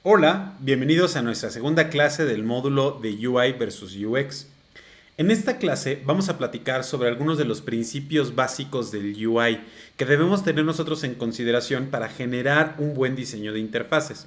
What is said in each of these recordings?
Hola, bienvenidos a nuestra segunda clase del módulo de UI versus UX. En esta clase vamos a platicar sobre algunos de los principios básicos del UI que debemos tener nosotros en consideración para generar un buen diseño de interfaces.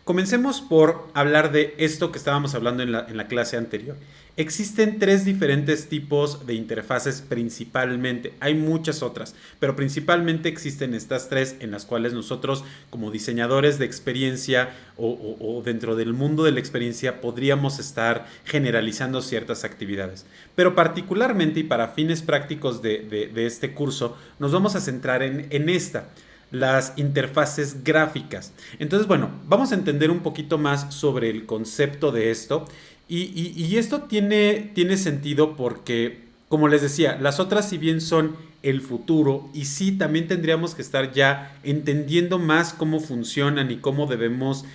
Comencemos por hablar de esto que estábamos hablando en la clase anterior. Existen tres diferentes tipos de interfaces principalmente. Hay muchas otras, pero principalmente existen estas tres en las cuales nosotros como diseñadores de experiencia o dentro del mundo de la experiencia podríamos estar generalizando ciertas actividades. Pero particularmente y para fines prácticos de este curso nos vamos a centrar en esta, las interfaces gráficas. Entonces, bueno, vamos a entender un poquito más sobre el concepto de esto. Y esto tiene sentido porque, como les decía, las otras si bien son el futuro y sí también tendríamos que estar ya entendiendo más cómo funcionan y cómo debemos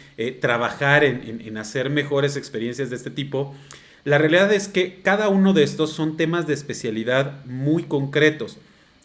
trabajar en hacer mejores experiencias de este tipo. La realidad es que cada uno de estos son temas de especialidad muy concretos.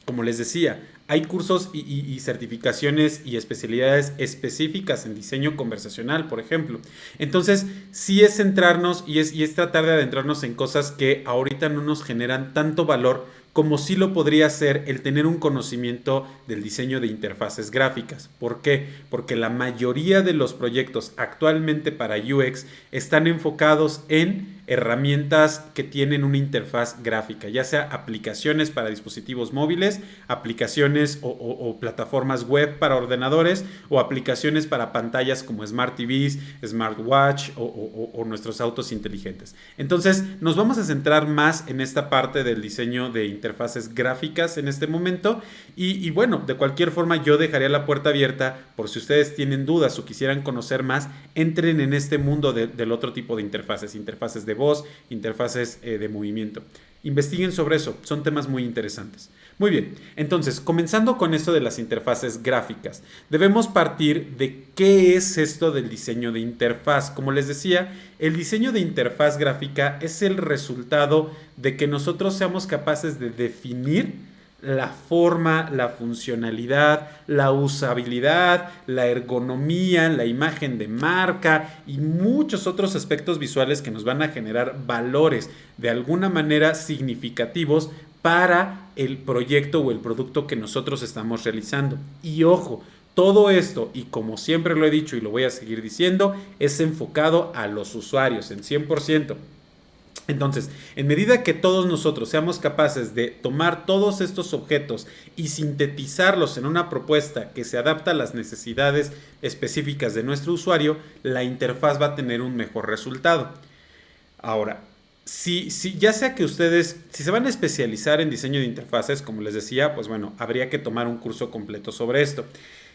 Como les decía, hay cursos y certificaciones y especialidades específicas en diseño conversacional, por ejemplo. Entonces, sí es centrarnos y es tratar de adentrarnos en cosas que ahorita no nos generan tanto valor como sí lo podría ser el tener un conocimiento del diseño de interfaces gráficas. ¿Por qué? Porque la mayoría de los proyectos actualmente para UX están enfocados en herramientas que tienen una interfaz gráfica, ya sea aplicaciones para dispositivos móviles, aplicaciones o plataformas web para ordenadores o aplicaciones para pantallas como Smart TVs, Smartwatch o nuestros autos inteligentes. Entonces nos vamos a centrar más en esta parte del diseño de interfaces gráficas en este momento y bueno, de cualquier forma yo dejaría la puerta abierta por si ustedes tienen dudas o quisieran conocer más, entren en este mundo del otro tipo de interfaces de voz, interfaces de movimiento. Investiguen sobre eso, son temas muy interesantes. Muy bien, entonces, comenzando con esto de las interfaces gráficas, debemos partir de qué es esto del diseño de interfaz. Como les decía, el diseño de interfaz gráfica es el resultado de que nosotros seamos capaces de definir la forma, la funcionalidad, la usabilidad, la ergonomía, la imagen de marca y muchos otros aspectos visuales que nos van a generar valores de alguna manera significativos para el proyecto o el producto que nosotros estamos realizando. Y ojo, todo esto, y como siempre lo he dicho y lo voy a seguir diciendo, es enfocado a los usuarios en 100%. Entonces, en medida que todos nosotros seamos capaces de tomar todos estos objetos y sintetizarlos en una propuesta que se adapta a las necesidades específicas de nuestro usuario, la interfaz va a tener un mejor resultado. Ahora, si ya sea que ustedes, si se van a especializar en diseño de interfaces, como les decía, pues bueno, habría que tomar un curso completo sobre esto.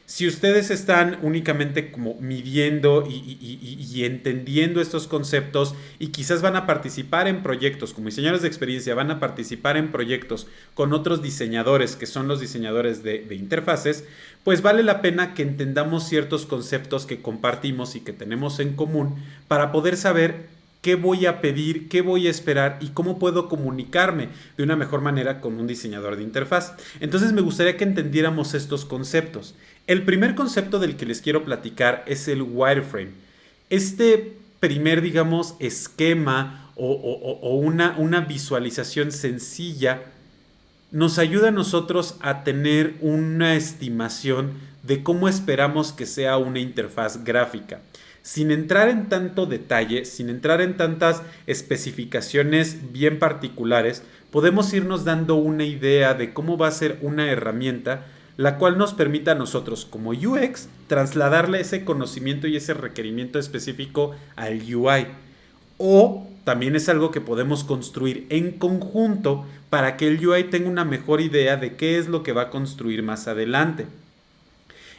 Si ustedes están únicamente como midiendo y entendiendo estos conceptos y quizás van a participar en proyectos, como diseñadores de experiencia, van a participar en proyectos con otros diseñadores que son los diseñadores de interfaces, pues vale la pena que entendamos ciertos conceptos que compartimos y que tenemos en común para poder saber qué voy a pedir, qué voy a esperar y cómo puedo comunicarme de una mejor manera con un diseñador de interfaz. Entonces me gustaría que entendiéramos estos conceptos. El primer concepto del que les quiero platicar es el wireframe. Este primer, digamos, esquema o una visualización sencilla nos ayuda a nosotros a tener una estimación de cómo esperamos que sea una interfaz gráfica. Sin entrar en tanto detalle, sin entrar en tantas especificaciones bien particulares, podemos irnos dando una idea de cómo va a ser una herramienta la cual nos permita a nosotros como UX trasladarle ese conocimiento y ese requerimiento específico al UI. O también es algo que podemos construir en conjunto para que el UI tenga una mejor idea de qué es lo que va a construir más adelante.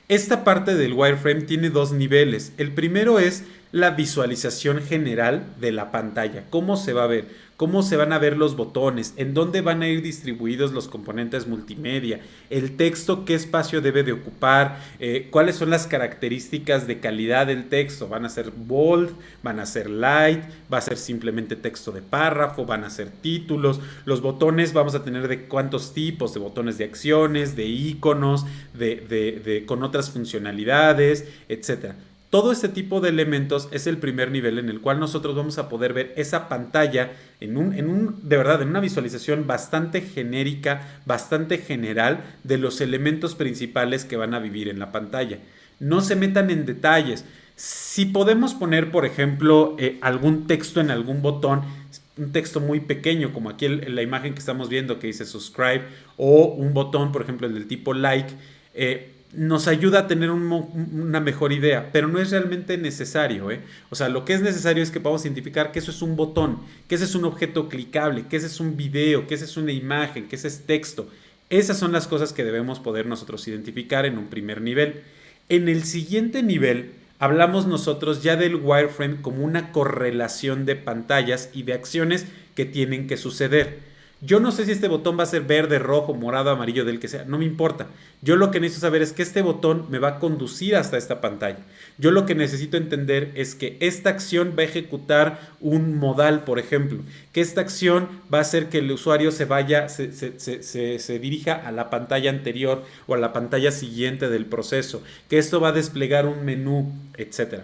Esta parte del wireframe tiene dos niveles. El primero es la visualización general de la pantalla, cómo se va a ver, cómo se van a ver los botones, en dónde van a ir distribuidos los componentes multimedia, el texto, qué espacio debe de ocupar, cuáles son las características de calidad del texto, van a ser bold, van a ser light, va a ser simplemente texto de párrafo, van a ser títulos, los botones vamos a tener de cuántos tipos, de botones de acciones, de iconos, con otras funcionalidades, etcétera. Todo este tipo de elementos es el primer nivel en el cual nosotros vamos a poder ver esa pantalla de verdad, en una visualización bastante genérica, bastante general de los elementos principales que van a vivir en la pantalla. No se metan en detalles. Si podemos poner, por ejemplo, algún texto en algún botón, un texto muy pequeño, como aquí la imagen que estamos viendo que dice subscribe, o un botón, por ejemplo, el del tipo like, nos ayuda a tener una mejor idea, pero no es realmente necesario, ¿eh? O sea, lo que es necesario es que podamos identificar que eso es un botón, que ese es un objeto clicable, que ese es un video, que ese es una imagen, que ese es texto. Esas son las cosas que debemos poder nosotros identificar en un primer nivel. En el siguiente nivel, hablamos nosotros ya del wireframe como una correlación de pantallas y de acciones que tienen que suceder. Yo no sé si este botón va a ser verde, rojo, morado, amarillo, del que sea, no me importa. Yo lo que necesito saber es que este botón me va a conducir hasta esta pantalla. Yo lo que necesito entender es que esta acción va a ejecutar un modal, por ejemplo. Que esta acción va a hacer que el usuario se dirija a la pantalla anterior o a la pantalla siguiente del proceso. Que esto va a desplegar un menú, etc.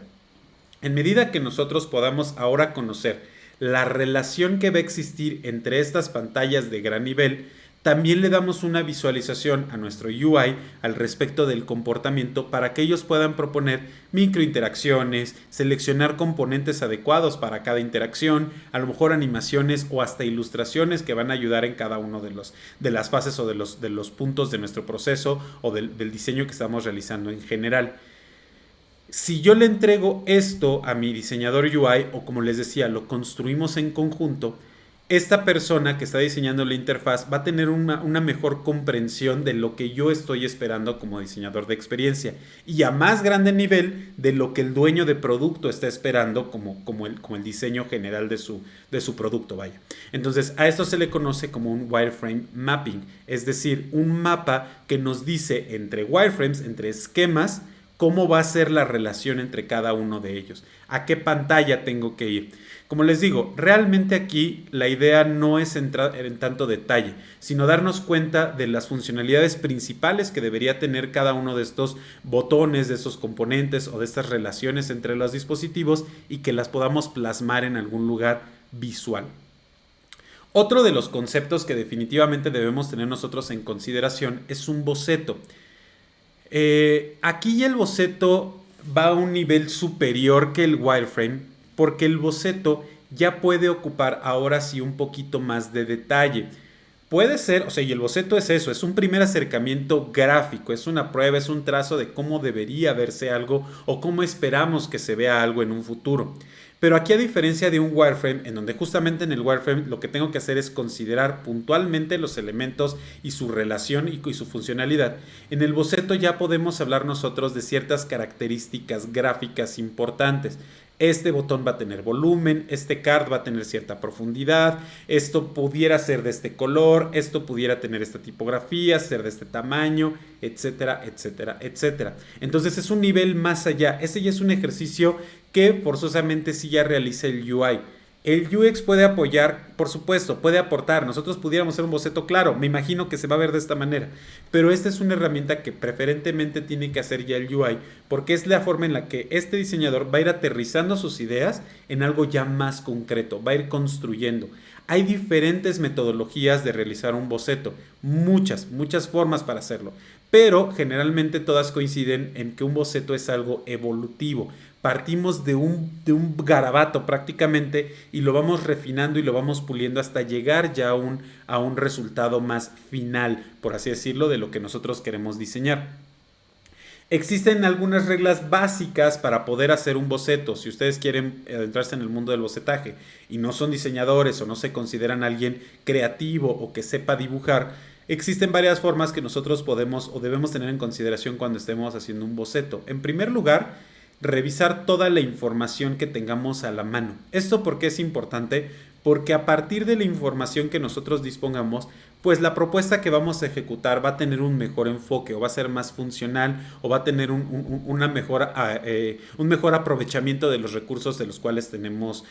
En medida que nosotros podamos ahora conocer la relación que va a existir entre estas pantallas de gran nivel, también le damos una visualización a nuestro UI al respecto del comportamiento para que ellos puedan proponer microinteracciones, seleccionar componentes adecuados para cada interacción, a lo mejor animaciones o hasta ilustraciones que van a ayudar en cada uno de las fases o de los puntos de nuestro proceso o del diseño que estamos realizando en general. Si yo le entrego esto a mi diseñador UI, o como les decía, lo construimos en conjunto, esta persona que está diseñando la interfaz va a tener una mejor comprensión de lo que yo estoy esperando como diseñador de experiencia y a más grande nivel de lo que el dueño de producto está esperando como el diseño general de su producto, vaya. Entonces a esto se le conoce como un wireframe mapping, es decir, un mapa que nos dice entre wireframes, entre esquemas, cómo va a ser la relación entre cada uno de ellos, a qué pantalla tengo que ir. Como les digo, realmente aquí la idea no es entrar en tanto detalle, sino darnos cuenta de las funcionalidades principales que debería tener cada uno de estos botones, de esos componentes o de estas relaciones entre los dispositivos y que las podamos plasmar en algún lugar visual. Otro de los conceptos que definitivamente debemos tener nosotros en consideración es un boceto. Aquí el boceto va a un nivel superior que el wireframe porque el boceto ya puede ocupar ahora sí un poquito más de detalle. Puede ser, o sea, y el boceto es eso, es un primer acercamiento gráfico, es una prueba, es un trazo de cómo debería verse algo o cómo esperamos que se vea algo en un futuro. Pero aquí, a diferencia de un wireframe, en donde justamente en el wireframe lo que tengo que hacer es considerar puntualmente los elementos y su relación y su funcionalidad, en el boceto ya podemos hablar nosotros de ciertas características gráficas importantes. Este botón va a tener volumen, este card va a tener cierta profundidad, esto pudiera ser de este color, esto pudiera tener esta tipografía, ser de este tamaño, etcétera, etcétera, etcétera. Entonces es un nivel más allá. Este ya es un ejercicio que forzosamente sí ya realiza el UI. El UX puede apoyar, por supuesto, puede aportar. Nosotros pudiéramos hacer un boceto claro, me imagino que se va a ver de esta manera, pero esta es una herramienta que preferentemente tiene que hacer ya el UI, porque es la forma en la que este diseñador va a ir aterrizando sus ideas en algo ya más concreto, va a ir construyendo. Hay diferentes metodologías de realizar un boceto, muchas formas para hacerlo, pero generalmente todas coinciden en que un boceto es algo evolutivo. Partimos de un garabato prácticamente y lo vamos refinando y lo vamos puliendo hasta llegar ya a un resultado más final, por así decirlo, de lo que nosotros queremos diseñar. Existen algunas reglas básicas para poder hacer un boceto. Si ustedes quieren adentrarse en el mundo del bocetaje y no son diseñadores o no se consideran alguien creativo o que sepa dibujar, existen varias formas que nosotros podemos o debemos tener en consideración cuando estemos haciendo un boceto. En primer lugar, revisar toda la información que tengamos a la mano. ¿Esto por qué es importante? Porque a partir de la información que nosotros dispongamos, pues la propuesta que vamos a ejecutar va a tener un mejor enfoque o va a ser más funcional o va a tener un mejor aprovechamiento de los recursos de los cuales tenemos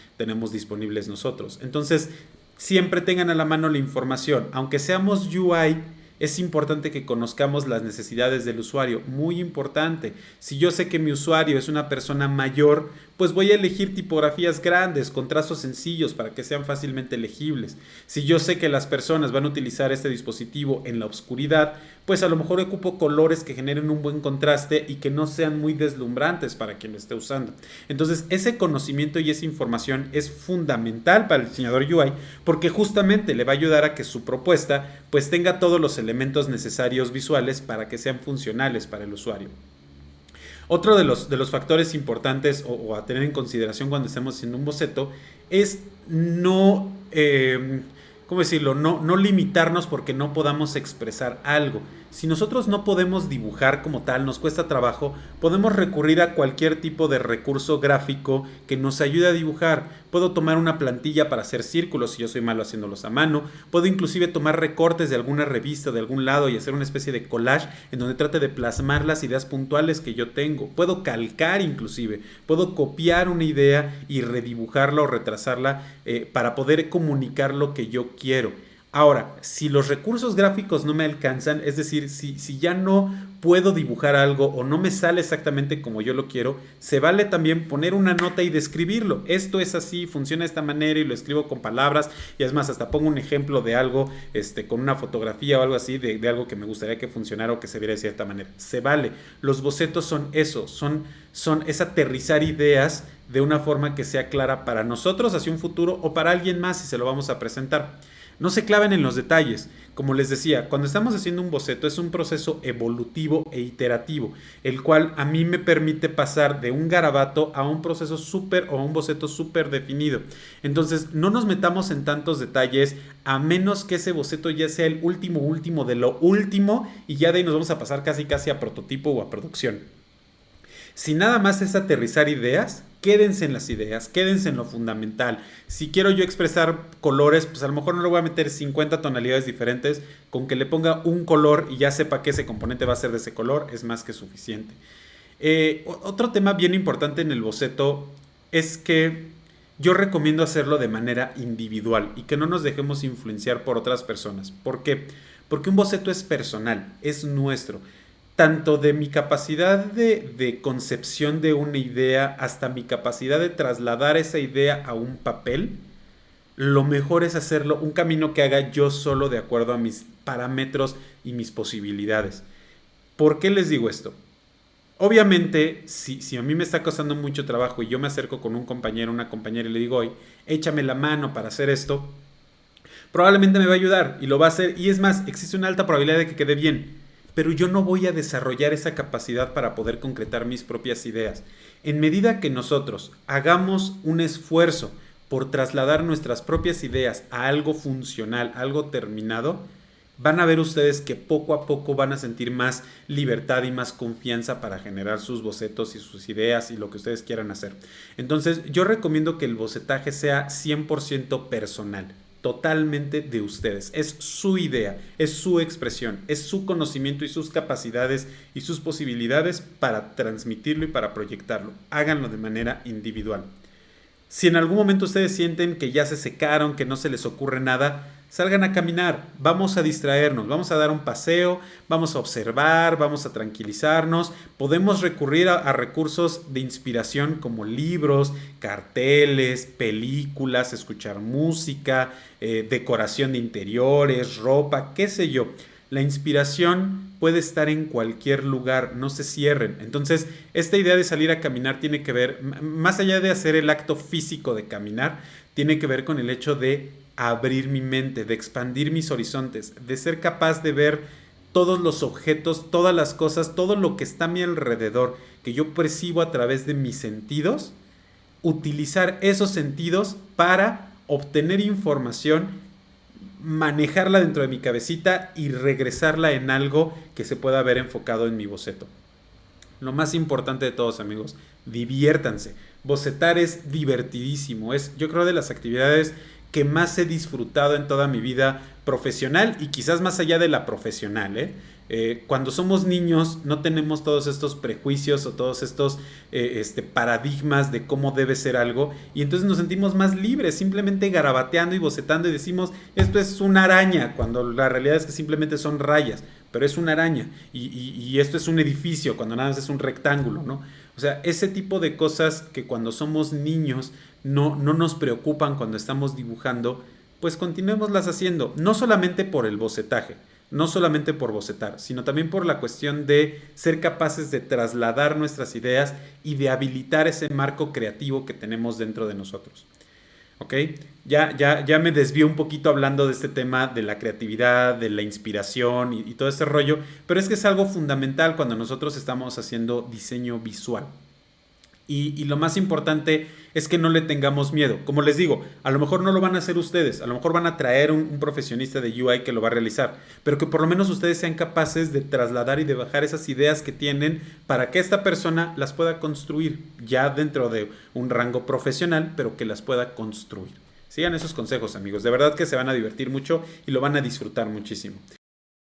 disponibles nosotros. Entonces, siempre tengan a la mano la información. Aunque seamos UI, Es importante que conozcamos las necesidades del usuario, muy importante. Si yo sé que mi usuario es una persona mayor, pues voy a elegir tipografías grandes, con trazos sencillos para que sean fácilmente legibles. Si yo sé que las personas van a utilizar este dispositivo en la oscuridad, pues a lo mejor ocupo colores que generen un buen contraste y que no sean muy deslumbrantes para quien lo esté usando. Entonces, ese conocimiento y esa información es fundamental para el diseñador UI, porque justamente le va a ayudar a que su propuesta pues tenga todos los elementos necesarios visuales para que sean funcionales para el usuario. Otro de los factores importantes o a tener en consideración cuando estemos haciendo un boceto es no, ¿cómo decirlo? No limitarnos porque no podamos expresar algo. Si nosotros no podemos dibujar como tal, nos cuesta trabajo, podemos recurrir a cualquier tipo de recurso gráfico que nos ayude a dibujar. Puedo tomar una plantilla para hacer círculos si yo soy malo haciéndolos a mano. Puedo inclusive tomar recortes de alguna revista de algún lado y hacer una especie de collage en donde trate de plasmar las ideas puntuales que yo tengo. Puedo calcar inclusive. Puedo copiar una idea y redibujarla o retrasarla para poder comunicar lo que yo quiero. Ahora, si los recursos gráficos no me alcanzan, es decir, si ya no puedo dibujar algo o no me sale exactamente como yo lo quiero, se vale también poner una nota y describirlo. Esto es así, funciona de esta manera y lo escribo con palabras. Y es más, hasta pongo un ejemplo de algo con una fotografía o algo así, de algo que me gustaría que funcionara o que se viera de cierta manera. Se vale. Los bocetos son eso, es aterrizar ideas de una forma que sea clara para nosotros hacia un futuro o para alguien más si se lo vamos a presentar. No se claven en los detalles. Como les decía, cuando estamos haciendo un boceto es un proceso evolutivo e iterativo, el cual a mí me permite pasar de un garabato a un proceso súper o a un boceto súper definido. Entonces, no nos metamos en tantos detalles a menos que ese boceto ya sea el último de lo último y ya de ahí nos vamos a pasar casi a prototipo o a producción. Si nada más es aterrizar ideas, quédense en las ideas, quédense en lo fundamental. Si quiero yo expresar colores, pues a lo mejor no le voy a meter 50 tonalidades diferentes, con que le ponga un color y ya sepa que ese componente va a ser de ese color, es más que suficiente. Otro tema bien importante en el boceto es que yo recomiendo hacerlo de manera individual y que no nos dejemos influenciar por otras personas. ¿Por qué? Porque un boceto es personal, es nuestro. Tanto de mi capacidad de concepción de una idea hasta mi capacidad de trasladar esa idea a un papel, lo mejor es hacerlo un camino que haga yo solo de acuerdo a mis parámetros y mis posibilidades. ¿Por qué les digo esto? Obviamente, si a mí me está costando mucho trabajo y yo me acerco con un compañero o una compañera y le digo, oye, échame la mano para hacer esto, probablemente me va a ayudar y lo va a hacer. Y es más, existe una alta probabilidad de que quede bien. Pero yo no voy a desarrollar esa capacidad para poder concretar mis propias ideas. En medida que nosotros hagamos un esfuerzo por trasladar nuestras propias ideas a algo funcional, algo terminado, van a ver ustedes que poco a poco van a sentir más libertad y más confianza para generar sus bocetos y sus ideas y lo que ustedes quieran hacer. Entonces, yo recomiendo que el bocetaje sea 100% personal. Totalmente de ustedes. Es su idea, es su expresión, es su conocimiento y sus capacidades y sus posibilidades para transmitirlo y para proyectarlo. Háganlo de manera individual. Si en algún momento ustedes sienten que ya se secaron, que no se les ocurre nada, salgan a caminar, vamos a distraernos, vamos a dar un paseo, vamos a observar, vamos a tranquilizarnos. Podemos recurrir a recursos de inspiración como libros, carteles, películas, escuchar música, decoración de interiores, ropa, qué sé yo. La inspiración puede estar en cualquier lugar, no se cierren. Entonces, esta idea de salir a caminar tiene que ver, más allá de hacer el acto físico de caminar, tiene que ver con el hecho de abrir mi mente, de expandir mis horizontes, de ser capaz de ver todos los objetos, todas las cosas, todo lo que está a mi alrededor, que yo percibo a través de mis sentidos, utilizar esos sentidos para obtener información, manejarla dentro de mi cabecita y regresarla en algo que se pueda ver enfocado en mi boceto. Lo más importante de todos, amigos, diviértanse. Bocetar es divertidísimo, es yo creo de las actividades que más he disfrutado en toda mi vida profesional y quizás más allá de la profesional, Cuando somos niños no tenemos todos estos prejuicios o todos estos paradigmas de cómo debe ser algo y entonces nos sentimos más libres, simplemente garabateando y bocetando y decimos esto es una araña, cuando la realidad es que simplemente son rayas, pero es una araña y esto es un edificio cuando nada más es un rectángulo, ¿no? O sea, ese tipo de cosas que cuando somos niños no nos preocupan cuando estamos dibujando, pues continuémoslas haciendo, no solamente por el bocetaje, no solamente por bocetar, sino también por la cuestión de ser capaces de trasladar nuestras ideas y de habilitar ese marco creativo que tenemos dentro de nosotros. ¿Ok? Ya me desvío un poquito hablando de este tema de la creatividad, de la inspiración y todo este rollo, pero es que es algo fundamental cuando nosotros estamos haciendo diseño visual. Y lo más importante es que no le tengamos miedo. Como les digo, a lo mejor no lo van a hacer ustedes, a lo mejor van a traer un profesionista de UI que lo va a realizar, pero que por lo menos ustedes sean capaces de trasladar y de bajar esas ideas que tienen para que esta persona las pueda construir ya dentro de un rango profesional, pero que las pueda construir. Sigan esos consejos, amigos. De verdad que se van a divertir mucho y lo van a disfrutar muchísimo.